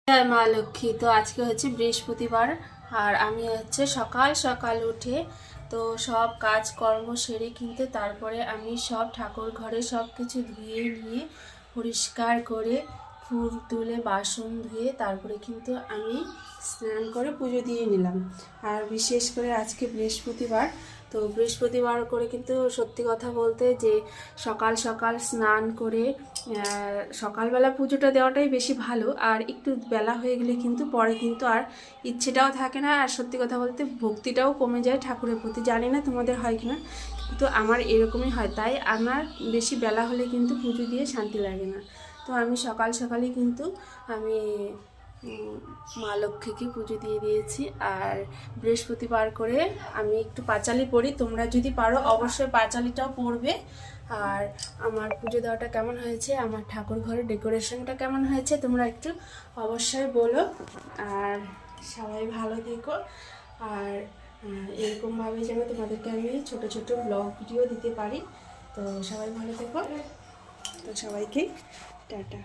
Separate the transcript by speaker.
Speaker 1: জয় মা লক্ষ্মী। তো আজকে হচ্ছে বৃহস্পতিবার, আর আমি হচ্ছে সকাল সকাল উঠে তো সব কাজকর্ম সেরে কিন্তু তারপরে আমি সব ঠাকুর ঘরে সব কিছু ধুয়ে নিয়ে পরিষ্কার করে ফুল তুলে বাসন ধুয়ে তারপরে কিন্তু আমি স্নান করে পুজো দিয়ে নিলাম। আর বিশেষ করে আজকে বৃহস্পতিবার, তো বৃহস্পতিবার করে কিন্তু সত্যি কথা বলতে যে সকাল সকাল স্নান করে সকালবেলা পুজোটা দেওয়াটাই বেশি ভালো। আর একটু বেলা হয়ে গেলে কিন্তু পরে কিন্তু আর ইচ্ছেটাও থাকে না, আর সত্যি কথা বলতে ভক্তিটাও কমে যায় ঠাকুরের প্রতি। জানি না তোমাদের হয় কিনা, কিন্তু আমার এরকমই হয়। তাই আমার বেশি বেলা হলে কিন্তু পুজো দিয়ে শান্তি লাগে না। তো আমি সকাল সকালই কিন্তু আমি মা লক্ষ্মীকে পুজো দিয়ে দিয়েছি। আর বৃহস্পতিবার করে আমি একটু পাঁচালি পড়ি, তোমরা যদি পারো অবশ্যই পাঁচালিটাও পড়বে। আর আমার পুজো দেওয়াটা কেমন হয়েছে, আমার ঠাকুর ঘরের ডেকোরেশনটা কেমন হয়েছে তোমরা একটু অবশ্যই বলো। আর সবাই ভালো থেকো। আর এরকমভাবে যেন তোমাদেরকে আমি ছোট ছোট ব্লগ ভিডিও দিতে পারি। তো সবাই ভালো থেকো। তো সবাইকে টাটা।